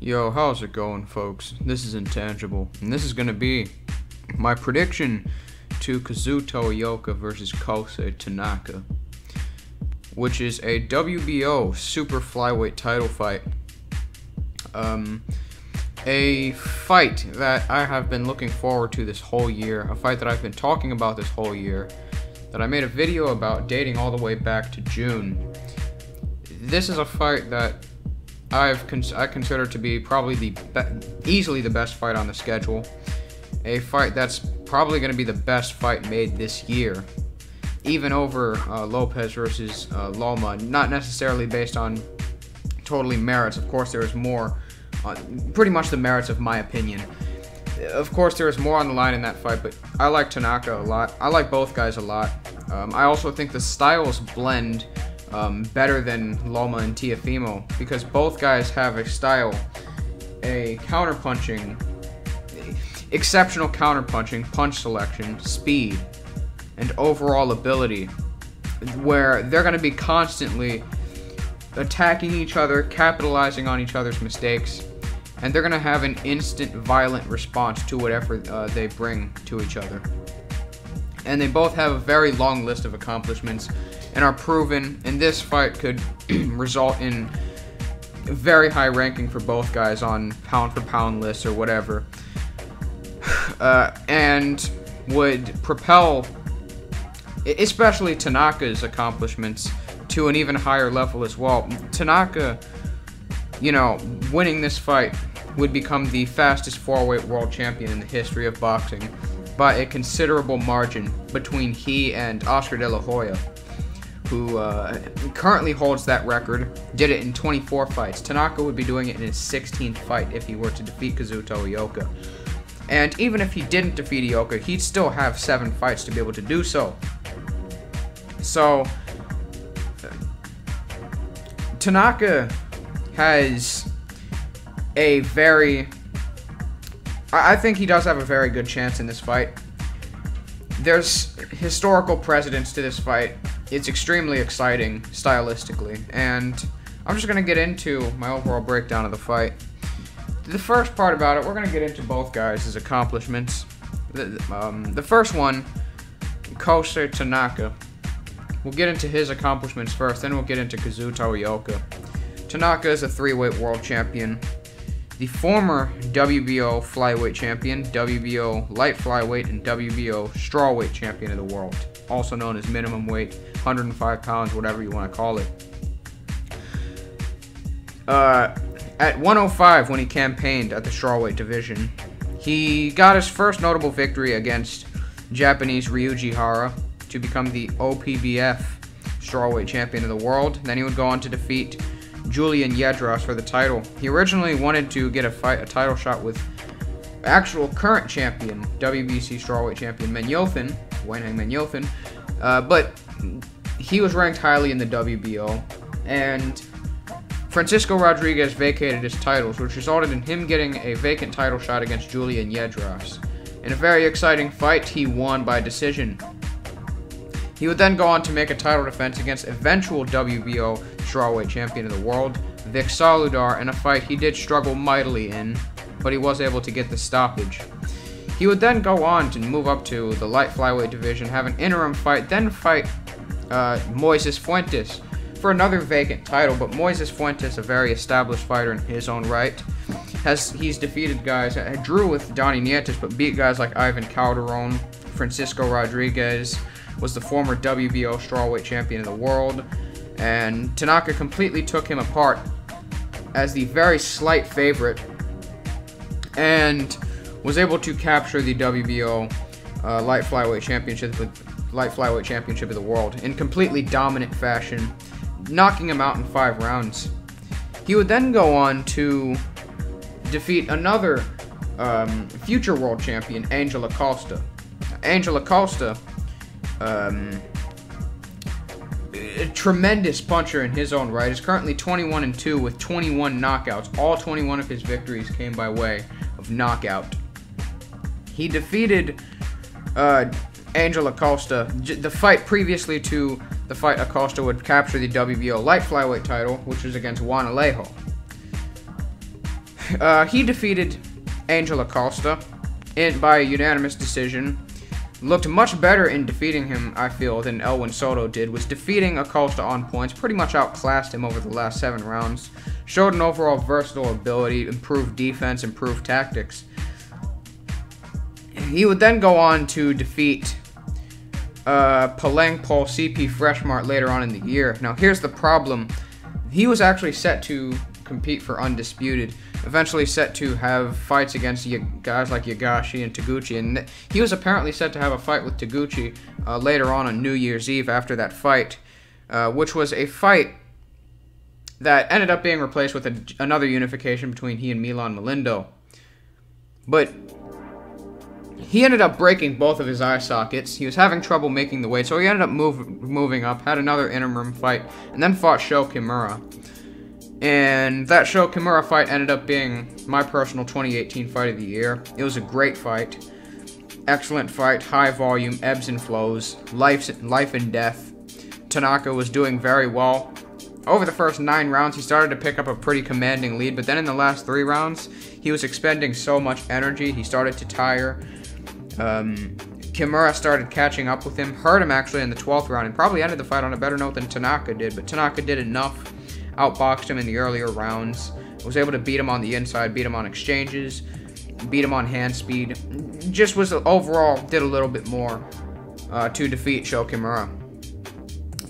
Yo, how's it going, folks? This is Intangible, and this is gonna be my prediction to Kazuto Ioka versus Kosei Tanaka, which is a WBO super flyweight title fight. A fight that I have been looking forward to this whole year, a fight that I've been talking about this whole year, that I made a video about dating all the way back to June. This is a fight that I consider to be probably easily the best fight on the schedule. A fight that's probably going to be the best fight made this year, even over Lopez versus Loma. Not necessarily based on totally merits. Of course, there is more. Pretty much the merits of my opinion. Of course, there is more on the line in that fight, but I like Tanaka a lot. I like both guys a lot. I also think the styles blend better than Loma and Teofimo, because both guys have a style, a counterpunching, exceptional counterpunching, punch selection, speed, and overall ability, where they're going to be constantly attacking each other, capitalizing on each other's mistakes, and they're going to have an instant violent response to whatever they bring to each other. And they both have a very long list of accomplishments and are proven, and this fight could result in very high ranking for both guys on pound for pound lists or whatever, and would propel especially Tanaka's accomplishments to an even higher level as well. Tanaka, winning this fight would become the fastest 4-weight world champion in the history of boxing by a considerable margin between he and Oscar De La Hoya, who currently holds that record. Did it in 24 fights. Tanaka would be doing it in his 16th fight if he were to defeat Kazuto Ioka. And even if he didn't defeat Ioka, he'd still have 7 fights to be able to do so. So, Tanaka has a I think he does have a very good chance in this fight. There's historical precedence to this fight. It's extremely exciting stylistically, and I'm just going to get into my overall breakdown of the fight. The first part about it, we're going to get into both guys' accomplishments. The first one, Kosei Tanaka. We'll get into his accomplishments first, then we'll get into Kazuto Ioka. Tanaka is a 3-weight world champion, the former WBO flyweight champion, WBO light flyweight, and WBO strawweight champion of the world, also known as minimum weight, 105 pounds, whatever you want to call it. At 105, when he campaigned at the strawweight division, he got his first notable victory against Japanese Ryuji Hara to become the OPBF strawweight champion of the world. Then he would go on to defeat Julian Yedras for the title. He originally wanted to get a title shot with actual current champion, WBC strawweight champion Weiheng Menyofen, but he was ranked highly in the WBO, and Francisco Rodriguez vacated his titles, which resulted in him getting a vacant title shot against Julian Yedras. In a very exciting fight, he won by decision. He would then go on to make a title defense against eventual WBO strawweight champion of the world, Vic Saludar, in a fight he did struggle mightily in, but he was able to get the stoppage. He would then go on to move up to the light flyweight division, have an interim fight, then fight Moises Fuentes for another vacant title, but Moises Fuentes, a very established fighter in his own right, he's defeated guys, drew with Donnie Nietes, but beat guys like Ivan Calderon. Francisco Rodriguez was the former WBO strawweight champion of the world, and Tanaka completely took him apart as the very slight favorite and was able to capture the WBO light flyweight championship of the world in completely dominant fashion, knocking him out in 5 rounds. He would then go on to defeat another future world champion, Angel Acosta. Angel Acosta, a tremendous puncher in his own right, is currently 21-2 with 21 knockouts. All 21 of his victories came by way of knockout. He defeated Angel Acosta. The fight previously to the fight, Acosta would capture the WBO light flyweight title, which was against Juan Alejo. He defeated Angel Acosta by a unanimous decision. Looked much better in defeating him, I feel, than Elwin Soto did. Was defeating Acosta on points, pretty much outclassed him over the last 7 rounds. Showed an overall versatile ability, improved defense, improved tactics. He would then go on to defeat Paleng Paul CP Freshmart later on in the year. Now, here's the problem. He was actually set to compete for Undisputed, eventually set to have fights against guys like Yagashi and Taguchi, and he was apparently set to have a fight with Taguchi later on New Year's Eve after that fight, which was a fight that ended up being replaced with another unification between he and Milan Malindo. But he ended up breaking both of his eye sockets. He was having trouble making the weight, so he ended up moving up, had another interim fight, and then fought Sho Kimura. And that Sho Kimura fight ended up being my personal 2018 fight of the year. It was a great fight. Excellent fight, high volume, ebbs and flows, life and death. Tanaka was doing very well. Over the first 9 rounds, he started to pick up a pretty commanding lead, but then in the last 3 rounds, he was expending so much energy, he started to tire. Kimura started catching up with him, hurt him actually in the 12th round, and probably ended the fight on a better note than Tanaka did, but Tanaka did enough, outboxed him in the earlier rounds, was able to beat him on the inside, beat him on exchanges, beat him on hand speed, just was overall did a little bit more to defeat Sho Kimura.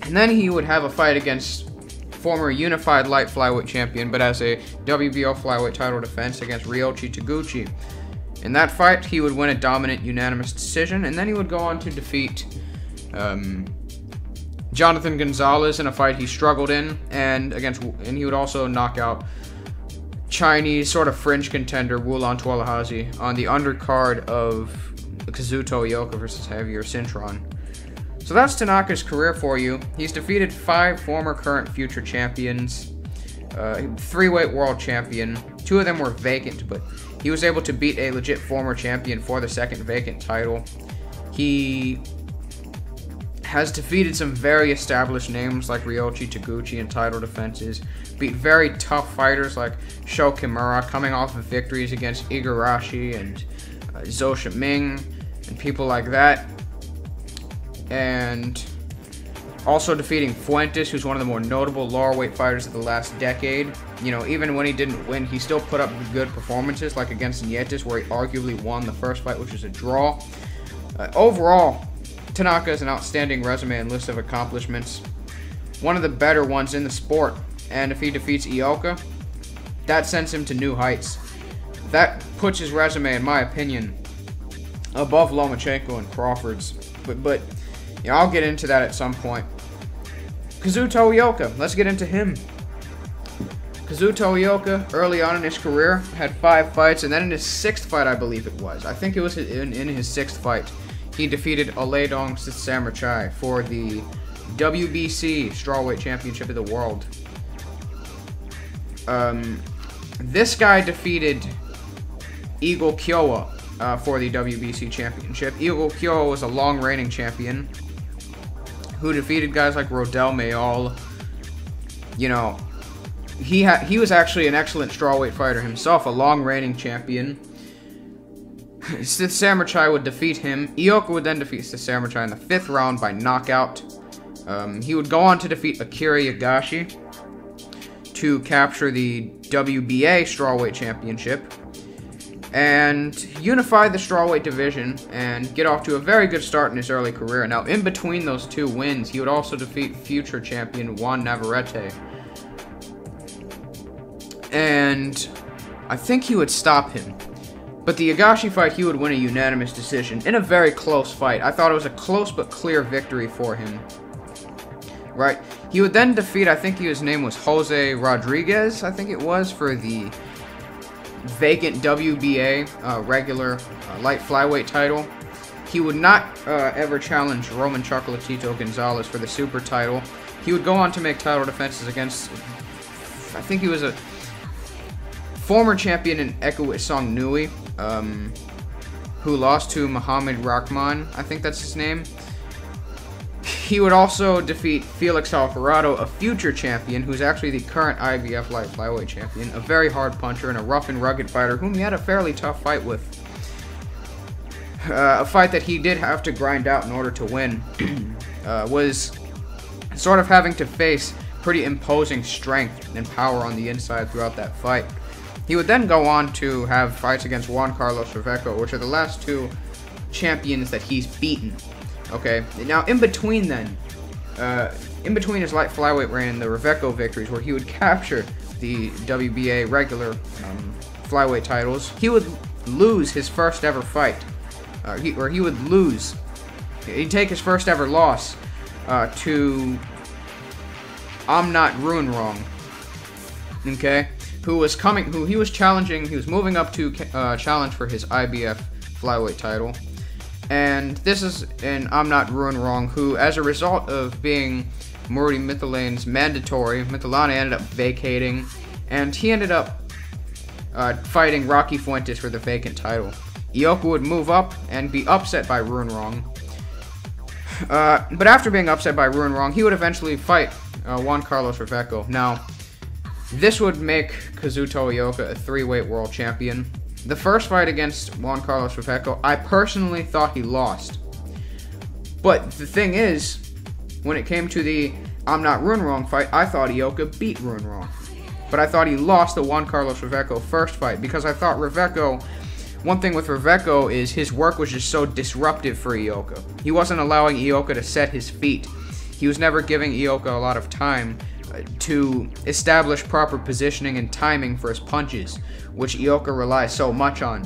And then he would have a fight against former unified light flyweight champion, but as a WBO flyweight title defense against Ryoichi Taguchi. In that fight, he would win a dominant unanimous decision, and then he would go on to defeat Jonathan Gonzalez in a fight he struggled in, and he would also knock out Chinese sort of fringe contender Wulon Tuolahazi on the undercard of Kazuto Ioka versus Javier Cintron. So that's Tanaka's career for you. He's defeated 5 former, current, future champions, 3-weight world champion. 2 of them were vacant, but he was able to beat a legit former champion for the 2nd vacant title. He has defeated some very established names like Ryoichi Taguchi in title defenses, beat very tough fighters like Sho Kimura, coming off of victories against Igarashi and Zhou Shiming and people like that. And also defeating Fuentes, who's one of the more notable lower weight fighters of the last decade. You know, even when he didn't win, he still put up good performances, like against Nietes, where he arguably won the first fight, which was a draw. Overall, Tanaka is an outstanding resume and list of accomplishments. One of the better ones in the sport. And if he defeats Ioka, that sends him to new heights. That puts his resume, in my opinion, above Lomachenko and Crawford's. But yeah, I'll get into that at some point. Kazuto Ioka, let's get into him. Kazuto Ioka, early on in his career, had 5 fights, and then in his 6th fight, I believe it was. I think it was in his 6th fight. He defeated Oledong Samurai for the WBC Strawweight Championship of the World. This guy defeated Eagle Kyowa for the WBC Championship. Eagle Kyowa was a long reigning champion who defeated guys like Rodel Mayol. You know, he was actually an excellent strawweight fighter himself, a long reigning champion. Sith Samurai would defeat him. Ioka would then defeat Sith Samurai in the 5th round by knockout. He would go on to defeat Akira Yagashi to capture the WBA Strawweight Championship and unify the strawweight division and get off to a very good start in his early career. Now, in between those 2 wins, he would also defeat future champion Juan Navarrete. And I think he would stop him. But the Yagashi fight, he would win a unanimous decision in a very close fight. I thought it was a close but clear victory for him. Right? He would then defeat, I think his name was Jose Rodriguez, I think it was, for the vacant WBA regular light flyweight title. He would not ever challenge Roman Chocolatito Gonzalez for the super title. He would go on to make title defenses against, I think he was a former champion in Ekuit Song Nui, who lost to Muhammad Rahman, I think that's his name. He would also defeat Felix Alvarado, a future champion, who's actually the current IBF light flyweight champion, a very hard puncher and a rough and rugged fighter whom he had a fairly tough fight with. A fight that he did have to grind out in order to win. Was sort of having to face pretty imposing strength and power on the inside throughout that fight. He would then go on to have fights against Juan Carlos Reveco, which are the last two champions that he's beaten. Okay, now in between then, in between his light flyweight reign and the Reveco victories, where he would capture the WBA regular flyweight titles, he would lose his first ever fight. He would lose. He'd take his first ever loss to I'm Not Ruin Wrong. Okay, who he was challenging. He was moving up to challenge for his IBF flyweight title. And this is an I'm Not Ruin Wrong, who, as a result of being Moruti Mithilane's mandatory, Mithilane ended up vacating, and he ended up fighting Rocky Fuentes for the vacant title. Ioka would move up and be upset by Ruin Wrong. But after being upset by Ruin Wrong, he would eventually fight Juan Carlos Reveco. Now, this would make Kazuto Ioka a 3-weight world champion. The first fight against Juan Carlos Reveco, I personally thought he lost. But the thing is, when it came to the I'm Not Ruin Wrong fight, I thought Ioka beat Ruin Wrong. But I thought he lost the Juan Carlos Reveco first fight, because I thought Reveco, one thing with Reveco is his work was just so disruptive for Ioka. He wasn't allowing Ioka to set his feet. He was never giving Ioka a lot of time to establish proper positioning and timing for his punches, which Ioka relies so much on.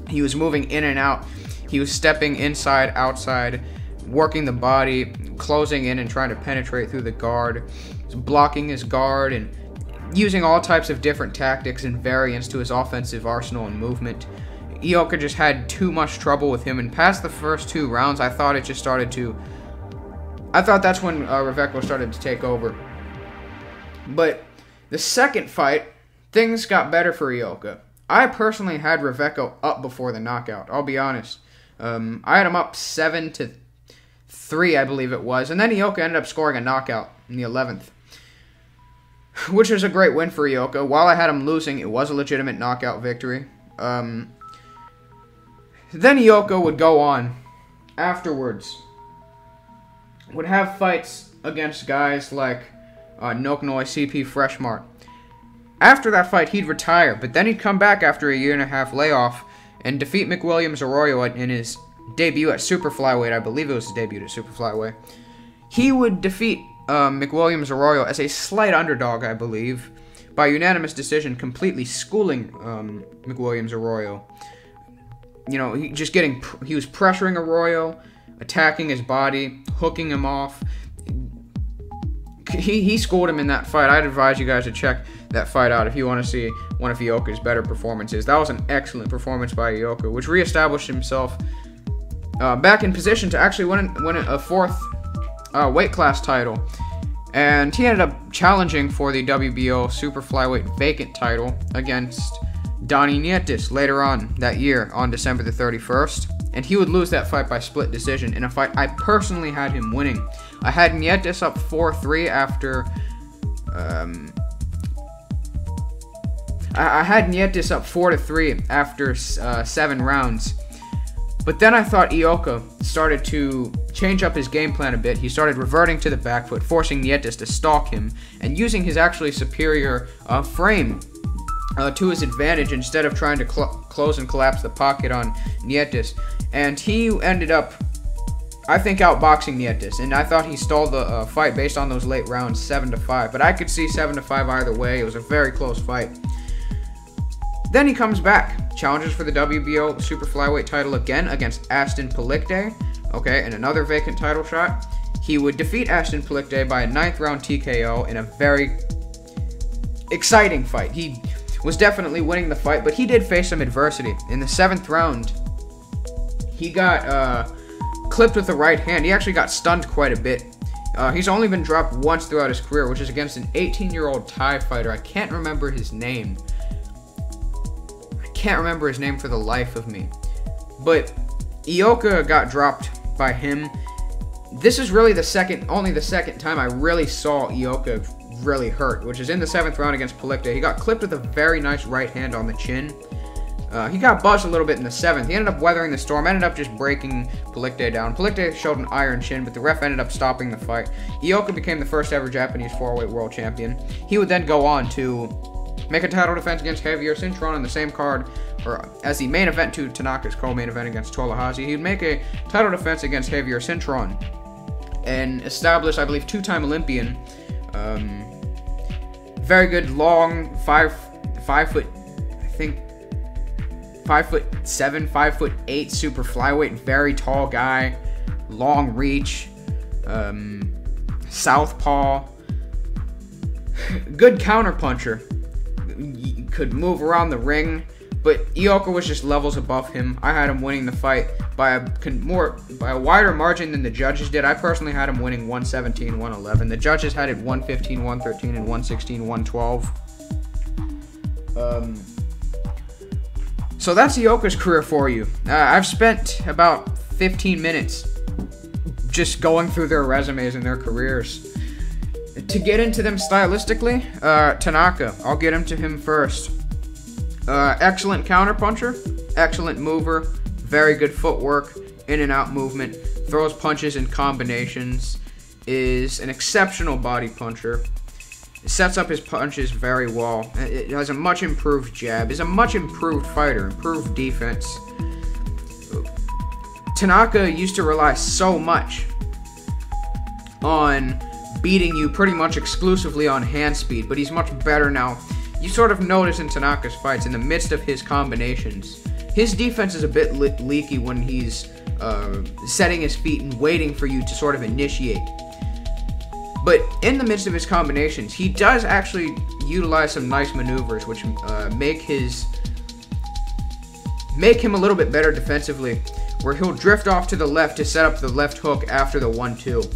He was moving in and out. He was stepping inside, outside, working the body, closing in and trying to penetrate through the guard, blocking his guard, and using all types of different tactics and variants to his offensive arsenal and movement. Ioka just had too much trouble with him, and past the first 2 rounds, I thought that's when Reveco started to take over. But the second fight, things got better for Ioka. I personally had Reveco up before the knockout, I'll be honest. I had him up 7-3, I believe it was, and then Ioka ended up scoring a knockout in the 11th. Which was a great win for Ioka. While I had him losing, it was a legitimate knockout victory. Then Ioka would go on afterwards. Would have fights against guys like Noknoy, CP Freshmart. After that fight, he'd retire, but then he'd come back after a 1.5-year layoff and defeat McWilliams Arroyo in his debut at Super Flyweight. I believe it was his debut at Super Flyweight. He would defeat McWilliams Arroyo as a slight underdog, I believe, by unanimous decision, completely schooling McWilliams Arroyo. You know, he was pressuring Arroyo, attacking his body, hooking him off. He schooled him in that fight. I'd advise you guys to check that fight out if you want to see one of Ioka's better performances. That was an excellent performance by Ioka, which reestablished himself back in position to actually win a 4th weight class title. And he ended up challenging for the WBO Super Flyweight vacant title against Donnie Nietis later on that year on December the 31st. And he would lose that fight by split decision in a fight I personally had him winning. I had Nietis up 4-3 after... I had Nietis up 4-3 after 7 rounds. But then I thought Ioka started to change up his game plan a bit. He started reverting to the back foot, forcing Nietis to stalk him, and using his actually superior frame to his advantage instead of trying to close and collapse the pocket on Nietis. And he ended up, I think, outboxing Nietis, and I thought he stalled the fight based on those late rounds, 7-5. But I could see 7-5 either way. It was a very close fight. Then he comes back, challenges for the WBO Super Flyweight title again against Aston Pelikte, okay, and another vacant title shot. He would defeat Aston Pelikte by a 9th round TKO in a very exciting fight. He was definitely winning the fight, but he did face some adversity. In the 7th round, he got clipped with the right hand. He actually got stunned quite a bit. He's only been dropped once throughout his career, which is against an 18-year-old Thai fighter. I can't remember his name. Can't remember his name for the life of me. But Ioka got dropped by him. this is really only the second time I really saw Ioka really hurt, which is in the 7th round against Palikte. He got clipped with a very nice right hand on the chin. He got buzzed a little bit in the 7th. He ended up weathering the storm, ended up just breaking Palikte down. Palikte showed an iron chin, but the ref ended up stopping the fight. Ioka became the first ever Japanese 4-weight world champion. He would then go on to make a title defense against Javier Cintron on the same card, or as the main event to Tanaka's co-main event against Tolahashi. He would make a title defense against Javier Cintron and establish, I believe, 2-time Olympian. Very good, long, 5 foot, I think, 5'7", 5'8", super flyweight, very tall guy, long reach, southpaw, good counterpuncher, could move around the ring, but Ioka was just levels above him. I had him winning the fight by a wider margin than the judges did. I personally had him winning 117-111. The judges had it 115-113 and 116-112. So that's Ioka's career for you. I've spent about 15 minutes just going through their resumes and their careers. To get into them stylistically, Tanaka, I'll get into him first. Excellent counterpuncher, excellent mover, very good footwork, in and out movement, throws punches in combinations, is an exceptional body puncher, sets up his punches very well. It has a much improved jab. Is a much improved fighter, improved defense. Tanaka used to rely so much on beating you pretty much exclusively on hand speed, but he's much better now. You sort of notice in Tanaka's fights, in the midst of his combinations, his defense is a bit leaky when he's setting his feet and waiting for you to sort of initiate. But in the midst of his combinations, he does actually utilize some nice maneuvers, which make him a little bit better defensively, where he'll drift off to the left to set up the left hook after the 1-2.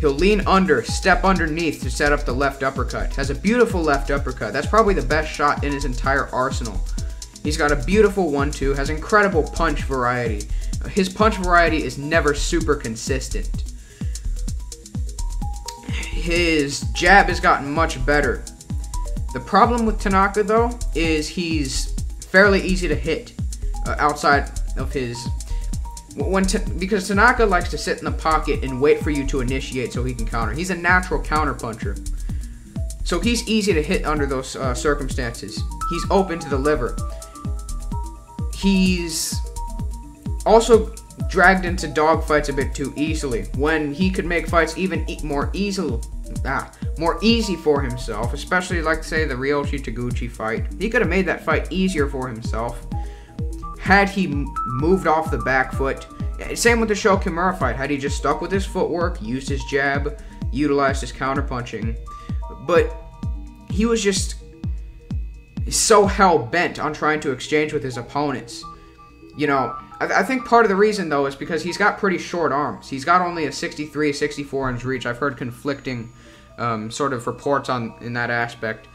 He'll lean under, step underneath to set up the left uppercut. Has a beautiful left uppercut. That's probably the best shot in his entire arsenal. He's got a beautiful 1-2, has incredible punch variety. His punch variety is never super consistent. His jab has gotten much better. The problem with Tanaka, though, is he's fairly easy to hit outside of his... because Tanaka likes to sit in the pocket and wait for you to initiate so he can counter. He's a natural counterpuncher. So he's easy to hit under those circumstances. He's open to the liver. He's also dragged into dogfights a bit too easily, when he could make fights even more easy for himself, especially like, say, the Ryoshi Taguchi fight. He could have made that fight easier for himself had he moved off the back foot. Same with the Sho Kimura fight. Had he just stuck with his footwork, used his jab, utilized his counterpunching. But he was just so hell-bent on trying to exchange with his opponents. You know, I think part of the reason, though, is because he's got pretty short arms. He's got only a 63, 64-inch reach. I've heard conflicting sort of reports in that aspect.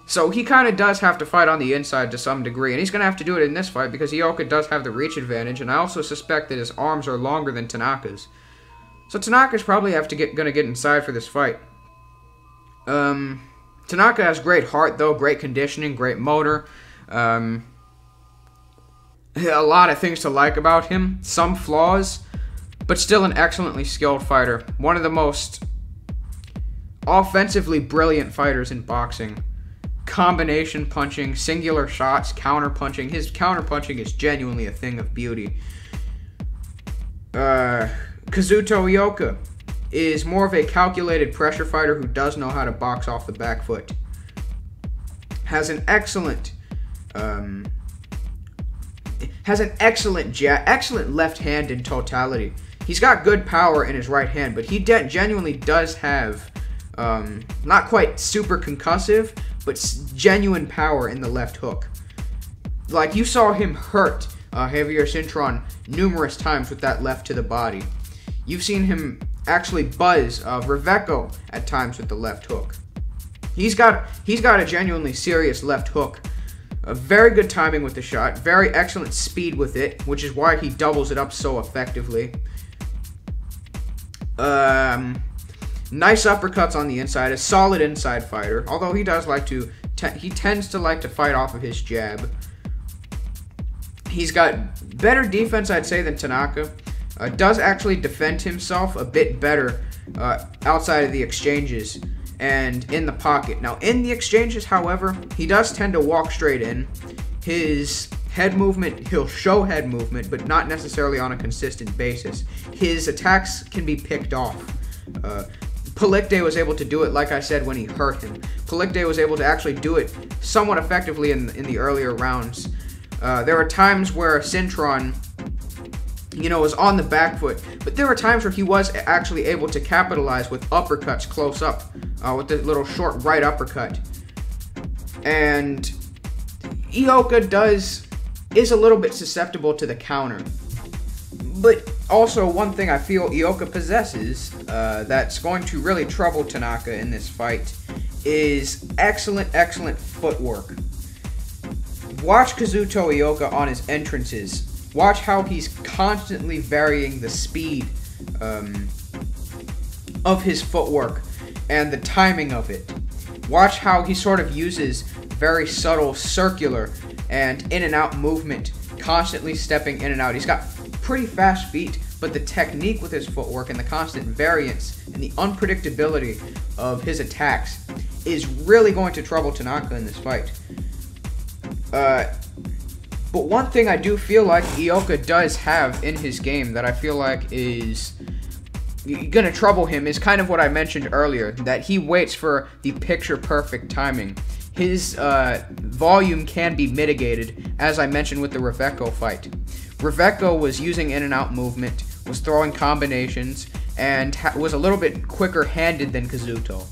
So he kind of does have to fight on the inside to some degree, and he's going to have to do it in this fight because Ioka does have the reach advantage, and I also suspect that his arms are longer than Tanaka's. So Tanaka's probably going to get inside for this fight. Tanaka has great heart, though, great conditioning, great motor. A lot of things to like about him, some flaws, but still an excellently skilled fighter. One of the most offensively brilliant fighters in boxing. Combination punching, singular shots, counter punching. His counter punching is genuinely a thing of beauty. Kazuto Ioka is more of a calculated pressure fighter who does know how to box off the back foot. Has an excellent excellent left hand in totality. He's got good power in his right hand, but he genuinely does have not quite super concussive, but genuine power in the left hook. Like, you saw him hurt Javier Cintron numerous times with that left to the body. You've seen him actually buzz Reveco at times with the left hook. He's got a genuinely serious left hook. A very good timing with the shot, very excellent speed with it, which is why he doubles it up so effectively. Nice uppercuts on the inside, a solid inside fighter. Although he does like to, he tends to like to fight off of his jab. He's got better defense, I'd say, than Tanaka. Does actually defend himself a bit better outside of the exchanges and in the pocket. Now, in the exchanges, however, he does tend to walk straight in. His head movement, he'll show head movement, but not necessarily on a consistent basis. His attacks can be picked off. Palikte was able to do it, like I said, when he hurt him. Palikte was able to actually do it somewhat effectively in the earlier rounds. There were times where Cintron, was on the back foot, but there were times where he was actually able to capitalize with uppercuts close up, with the little short right uppercut. And Ioka is a little bit susceptible to the counter. But also, one thing I feel Ioka possesses that's going to really trouble Tanaka in this fight is excellent footwork. Watch Kazuto Ioka on his entrances. Watch how he's constantly varying the speed of his footwork and the timing of it. Watch how he sort of uses very subtle circular and in and out movement, constantly stepping in and out. He's got pretty fast feet, but the technique with his footwork and the constant variance and the unpredictability of his attacks is really going to trouble Tanaka in this fight. But one thing I do feel like Ioka does have in his game that I feel like is gonna trouble him is kind of what I mentioned earlier, that he waits for the picture-perfect timing. His volume can be mitigated, as I mentioned with the Reveco fight. Reveco was using in-and-out movement, was throwing combinations, and was a little bit quicker-handed than Kazuto.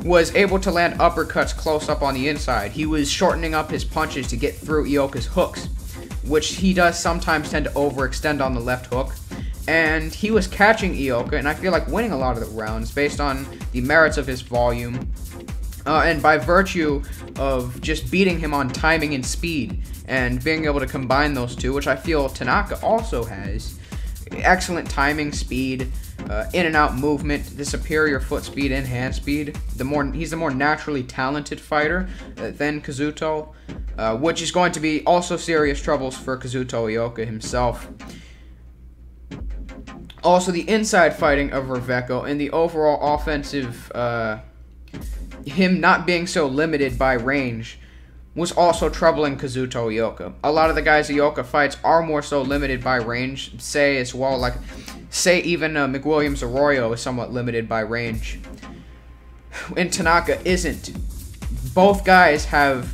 Was able to land uppercuts close up on the inside. He was shortening up his punches to get through Ioka's hooks, which he does sometimes tend to overextend on the left hook. And he was catching Ioka, and I feel like winning a lot of the rounds based on the merits of his volume, and by virtue of just beating him on timing and speed, and being able to combine those two, which I feel Tanaka also has. Excellent timing, speed, in and out movement, the superior foot speed and hand speed. He's the more naturally talented fighter than Kazuto, which is going to be also serious troubles for Kazuto Ioka himself. Also, the inside fighting of Reveco and the overall offensive, him not being so limited by range, was also troubling Kazuto Ioka. A lot of the guys Ioka fights are more so limited by range. Say even McWilliams Arroyo is somewhat limited by range. And Tanaka isn't. Both guys have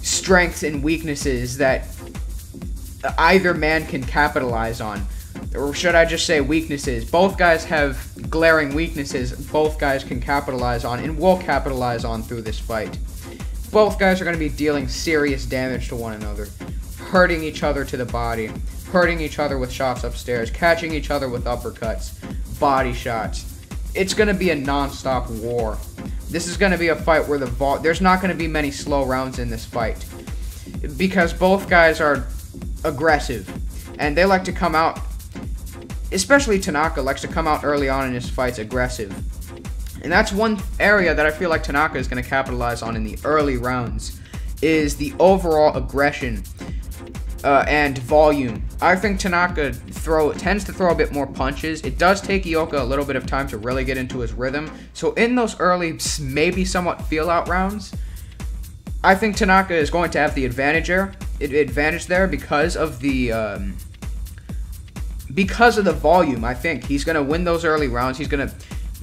strengths and weaknesses that either man can capitalize on. Or should I just say weaknesses? Both guys have glaring weaknesses both guys can capitalize on and will capitalize on through this fight. Both guys are going to be dealing serious damage to one another, hurting each other to the body, hurting each other with shots upstairs, catching each other with uppercuts, body shots. It's going to be a non-stop war. This is going to be a fight where there's not going to be many slow rounds in this fight, because both guys are aggressive, and they like to come out, especially Tanaka likes to come out early on in his fights aggressive. And that's one area that I feel like Tanaka is going to capitalize on in the early rounds, is the overall aggression and volume. I think Tanaka tends to throw a bit more punches. It does take Ioka a little bit of time to really get into his rhythm. So in those early, maybe somewhat feel-out rounds, I think Tanaka is going to have the advantage there because of the volume. I think he's going to win those early rounds. He's going to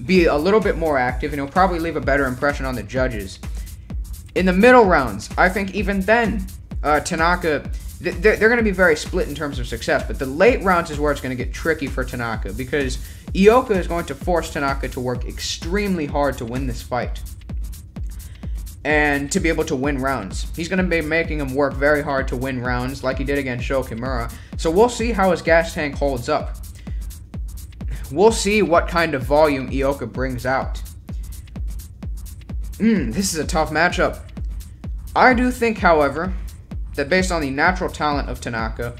be a little bit more active, and he'll probably leave a better impression on the judges. In the middle rounds, I think even then, Tanaka, they're going to be very split in terms of success, but the late rounds is where it's going to get tricky for Tanaka, because Ioka is going to force Tanaka to work extremely hard to win this fight, and to be able to win rounds. He's going to be making him work very hard to win rounds, like he did against Sho Kimura, so we'll see how his gas tank holds up. We'll see what kind of volume Ioka brings out. This is a tough matchup. I do think, however, that based on the natural talent of Tanaka,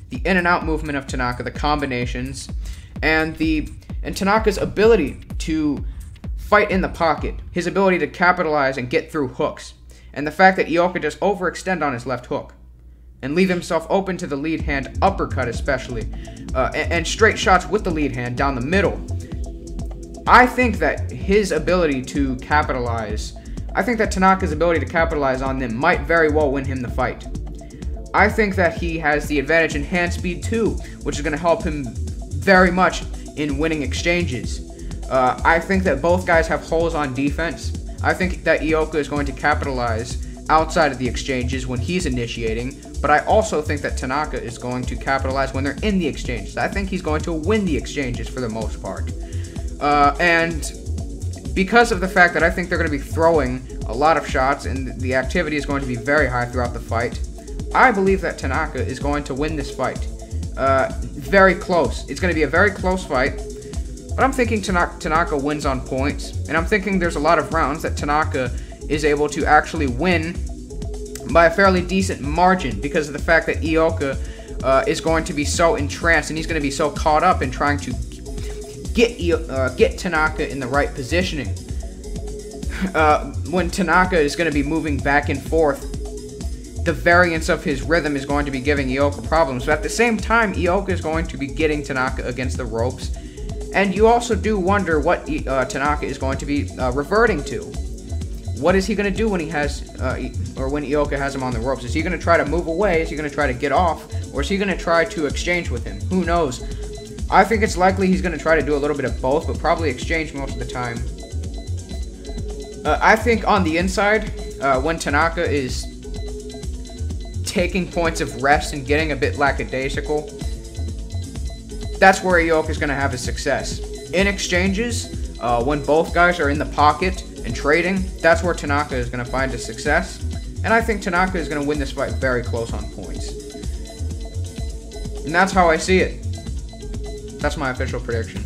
the in and out movement of Tanaka, the combinations, and the And Tanaka's ability to fight in the pocket, his ability to capitalize and get through hooks, and the fact that Ioka just overextend on his left hook and leave himself open to the lead hand uppercut especially, and straight shots with the lead hand down the middle. I think that his ability to capitalize, I think that Tanaka's ability to capitalize on them might very well win him the fight. I think that he has the advantage in hand speed too, which is going to help him very much in winning exchanges. I think that both guys have holes on defense. I think that Ioka is going to capitalize outside of the exchanges when he's initiating, but I also think that Tanaka is going to capitalize when they're in the exchanges. I think he's going to win the exchanges for the most part. And because of the fact that I think they're going to be throwing a lot of shots and the activity is going to be very high throughout the fight, I believe that Tanaka is going to win this fight. Very close. It's going to be a very close fight, but I'm thinking Tanaka wins on points, and I'm thinking there's a lot of rounds that Tanaka is able to actually win by a fairly decent margin because of the fact that Ioka is going to be so entranced and he's going to be so caught up in trying to get Tanaka in the right positioning. When Tanaka is going to be moving back and forth, the variance of his rhythm is going to be giving Ioka problems. But at the same time, Ioka is going to be getting Tanaka against the ropes. And you also do wonder what Tanaka is going to be reverting to. What is he going to do when he has, or when Ioka has him on the ropes? Is he going to try to move away? Is he going to try to get off? Or is he going to try to exchange with him? Who knows? I think it's likely he's going to try to do a little bit of both, but probably exchange most of the time. I think on the inside, when Tanaka is taking points of rest and getting a bit lackadaisical, that's where Ioka is going to have his success. In exchanges, when both guys are in the pocket and trading, that's where Tanaka is going to find his success. And I think Tanaka is going to win this fight very close on points. And that's how I see it. That's my official prediction.